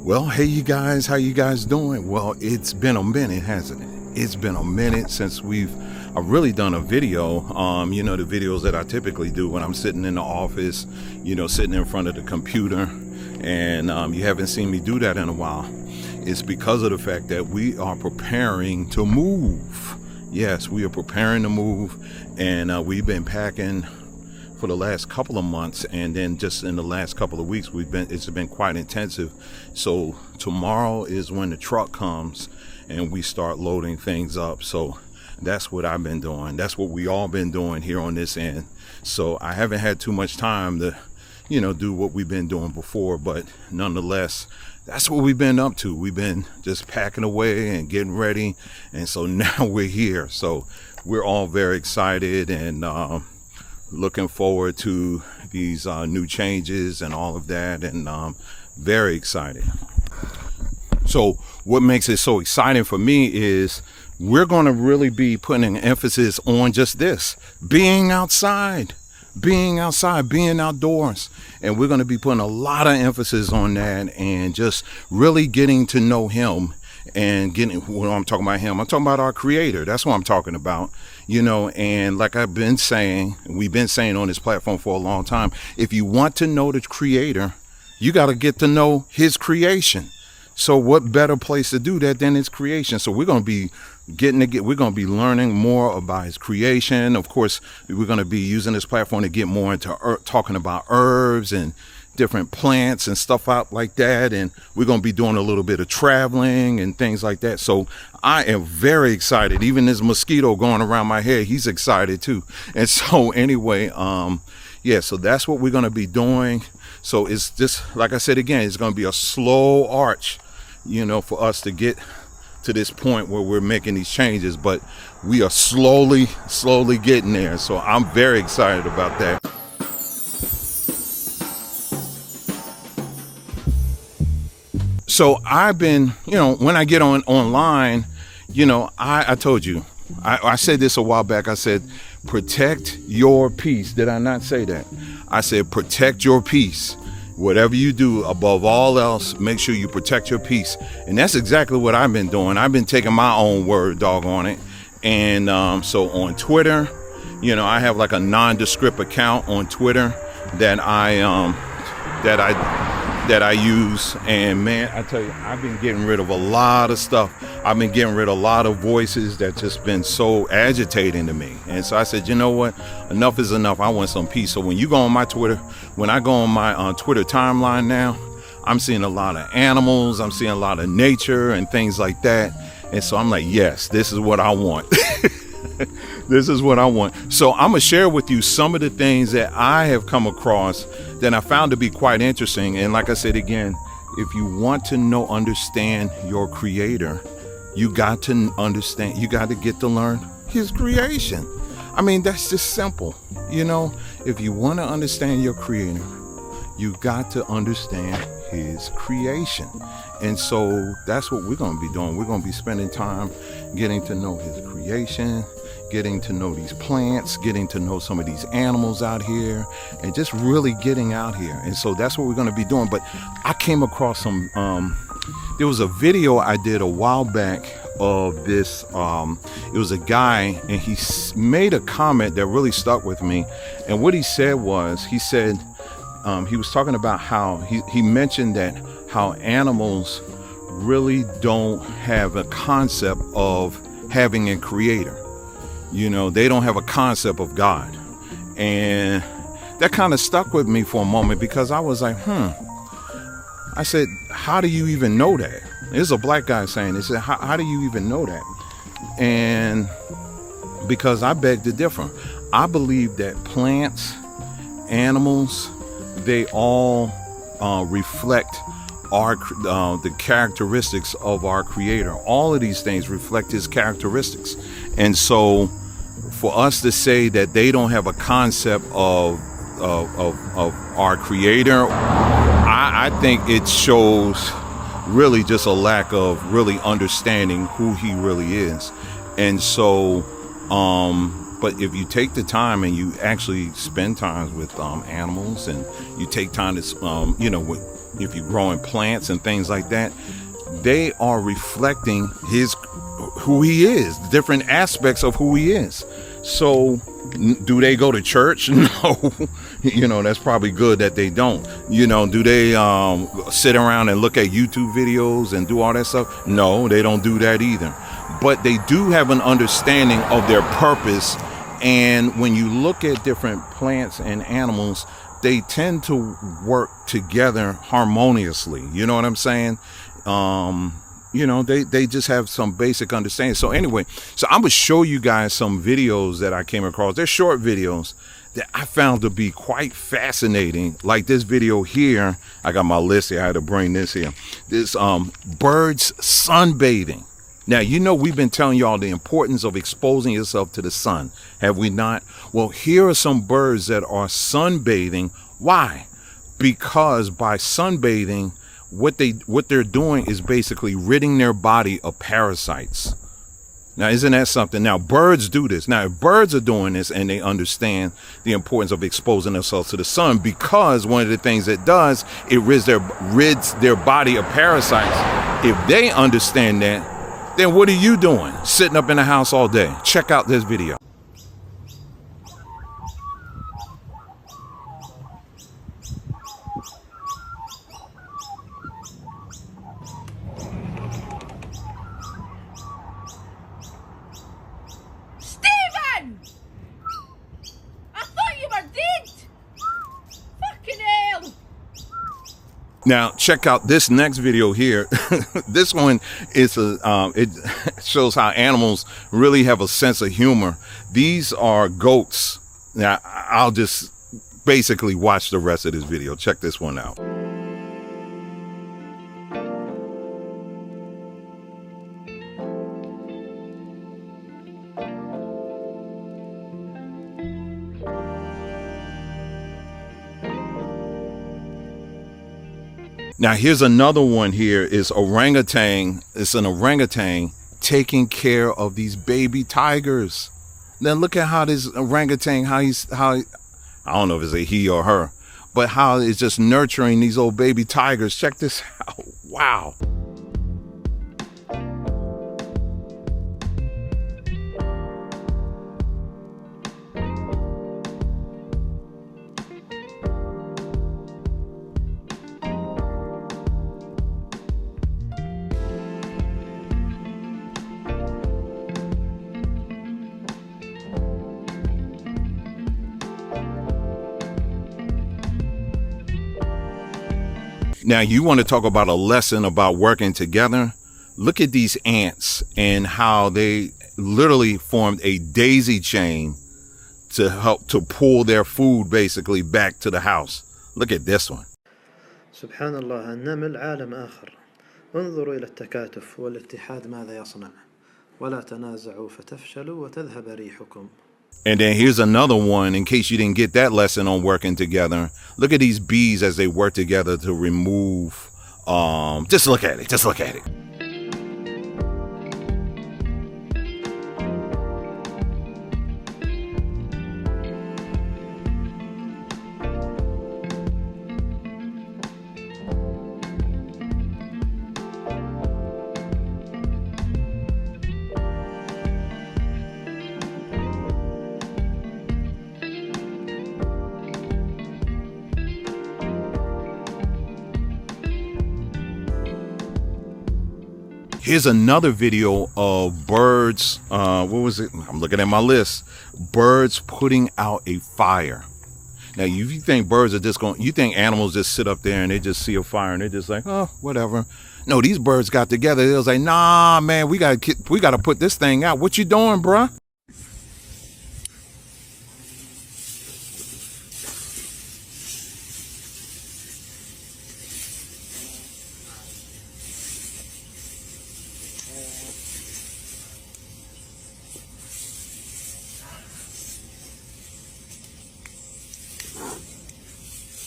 Well, hey you guys, how you guys doing? Well, it's been a minute, hasn't it? It's been a minute since I've really done a video. The videos that I typically do when I'm sitting in the office, sitting in front of the computer, and you haven't seen me do that in a while. It's because of the fact that we are preparing to move. Yes, we are preparing to move, and we've been packing for the last couple of months, and then just in the last couple of weeks it's been quite intensive. So tomorrow is when the truck comes and we start loading things up. So that's what I've been doing. That's what we all been doing here on this end. So I haven't had too much time to do what we've been doing before, but nonetheless, that's what we've been up to. We've been just packing away and getting ready, and so now we're here. So we're all very excited and looking forward to these new changes and all of that, and very excited. So what makes it so exciting for me is we're going to really be putting an emphasis on just this: being outside, being outdoors. And we're going to be putting a lot of emphasis on that and just really getting to know him. And when I'm talking about him, I'm talking about our creator. That's what I'm talking about, and like we've been saying on this platform for a long time, if you want to know the creator, you got to get to know his creation. So what better place to do that than his creation? So we're going to be we're going to be learning more about his creation. Of course, we're going to be using this platform to get more into talking about herbs and different plants and stuff out like that. And we're going to be doing a little bit of traveling and things like that. So I am very excited. Even this mosquito going around my head, he's excited too. And so anyway, so that's what we're going to be doing. So it's just, like I said again, it's going to be a slow arch, for us to get to this point where we're making these changes, but we are slowly getting there. So I'm very excited about that. So I've been, when I get online, I told you, I said this a while back. I said, protect your peace. Did I not say that? I said, protect your peace. Whatever you do, above all else, make sure you protect your peace. And that's exactly what I've been doing. I've been taking my own word, doggone it. And so on Twitter, I have like a nondescript account on Twitter that I use, and man, I tell you, I've been getting rid of a lot of stuff. I've been getting rid of a lot of voices that just been so agitating to me. And so I said, you know what, enough is enough. I want some peace. So when you go on my Twitter, when I go on my Twitter timeline now, I'm seeing a lot of animals, I'm seeing a lot of nature and things like that. And so I'm like, yes, this is what I want. This is what I want. So I'm going to share with you some of the things that I have come across that I found to be quite interesting. And like I said again, if you want to understand your creator, you got to understand, you got to get to learn his creation. I mean, that's just simple. If you want to understand your creator, you got to understand his creation. And so that's what we're going to be doing. We're going to be spending time getting to know his creation, getting to know these plants, getting to know some of these animals out here, and just really getting out here. And so that's what we're going to be doing. But I came across some, there was a video I did a while back of this. It was a guy, and he made a comment that really stuck with me. And what he said was, he was talking about how he mentioned that how animals really don't have a concept of having a creator. They don't have a concept of God. And that kind of stuck with me for a moment, because I was like, I said, how do you even know that? This is a black guy saying this. How do you even know that? And because I beg to differ. I believe that plants, animals, they all reflect the characteristics of our creator. All of these things reflect his characteristics. And so for us to say that they don't have a concept of our creator, I think it shows really just a lack of really understanding who he really is. And so but if you take the time and you actually spend time with animals, and you take time to if you're growing plants and things like that, they are reflecting who he is, different aspects of who he is. So do they go to church? No. That's probably good that they don't. Do they sit around and look at YouTube videos and do all that stuff? No, they don't do that either. But they do have an understanding of their purpose. And when you look at different plants and animals, they tend to work together harmoniously. You know what I'm saying? They just have some basic understanding. So anyway, I'm going to show you guys some videos that I came across. They're short videos that I found to be quite fascinating. Like this video here, I got my list here. I had to bring this here. This birds sunbathing. Now, we've been telling y'all the importance of exposing yourself to the sun, have we not? Well, here are some birds that are sunbathing. Why? Because by sunbathing, what they're doing is basically ridding their body of parasites. Now, isn't that something? Now, birds do this. Now, if birds are doing this and they understand the importance of exposing themselves to the sun, because one of the things it does, it rids their body of parasites. If they understand that, then what are you doing sitting up in the house all day? Check out this video. Stephen! I thought you were dead! Fucking hell! Now, check out this next video here. This one is it shows how animals really have a sense of humor. These are goats. Now, I'll just basically watch the rest of this video. Check this one out. Now, here's another one here is orangutan. It's an orangutan taking care of these baby tigers. Then look at how this orangutan, I don't know if it's a he or her, but how it's just nurturing these old baby tigers. Check this out. Wow. Now, you want to talk about a lesson about working together? Look at these ants and how they literally formed a daisy chain to help to pull their food basically back to the house. Look at this one. سبحان الله النمل عالم آخر انظروا إلى التكاتف والاتحاد ماذا يصنع ولا تنازعوا فتفشلوا وتذهب ريحكم. And then here's another one in case you didn't get that lesson on working together. Look at these bees as they work together to remove, just look at it, just look at it. Here's another video of birds. What was it? I'm looking at my list. Birds putting out a fire. Now, if you think birds are just you think animals just sit up there and they just see a fire and they're just like, oh, whatever. No, these birds got together. They was like, nah, man, we gotta put this thing out. What you doing, bruh?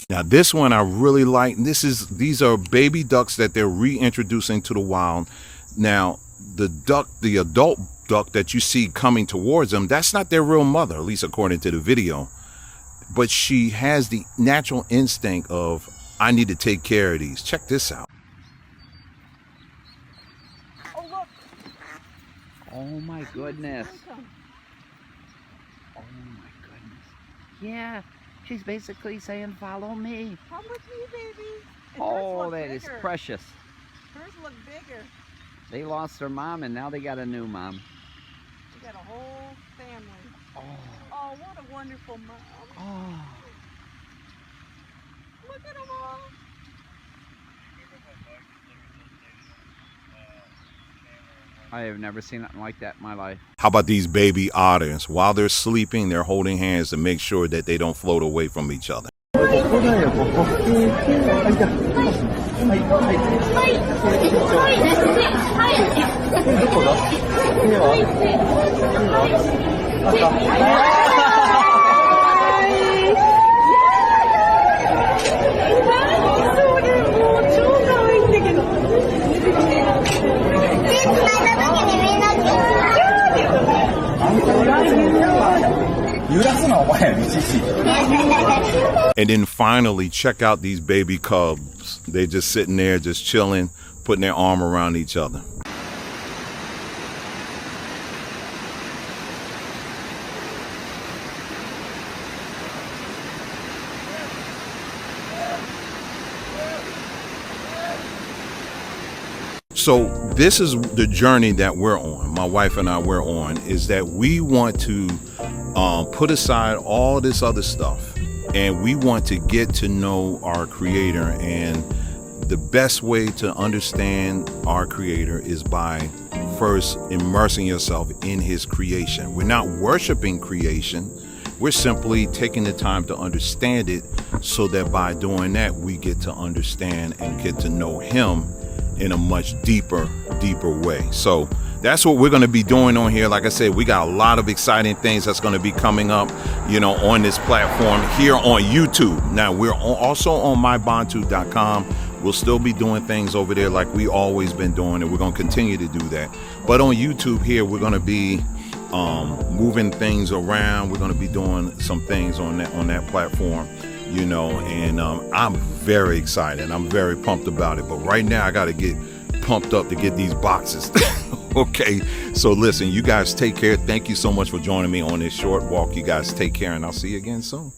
Now, this one I really like. These are baby ducks that they're reintroducing to the wild. Now, the adult duck that you see coming towards them, that's not their real mother, at least according to the video. But she has the natural instinct of I need to take care of these. Check this out. Oh, look. Oh my goodness. Oh my goodness. Yeah, she's basically saying, follow me. Come with me, baby. And hers Oh, look that is bigger. precious. Hers look bigger. They lost their mom and now they got a new mom. We got a whole family. Oh, Oh, what a wonderful mom. oh. Look at them all. I have never seen nothing like that in my life. How about these baby otters? While they're sleeping, they're holding hands to make sure that they don't float away from each other. And then finally, check out these baby cubs. They're just sitting there, just chilling, putting their arm around each other. So this is the journey that we're on, my wife and I, we're on, is that we want to put aside all this other stuff and we want to get to know our Creator. And the best way to understand our Creator is by first immersing yourself in His creation. We're not worshiping creation. We're simply taking the time to understand it so that by doing that, we get to understand and get to know Him in a much deeper way. So that's what we're going to be doing on here. Like I said, we got a lot of exciting things that's going to be coming up, on this platform here on YouTube. Now we're also on mybantu.com. We'll still be doing things over there like we always been doing, and we're going to continue to do that. But on YouTube here, we're going to be moving things around. We're going to be doing some things on that platform. And I'm very excited. I'm very pumped about it. But right now I got to get pumped up to get these boxes. Okay. So listen, you guys take care. Thank you so much for joining me on this short walk. You guys take care, and I'll see you again soon.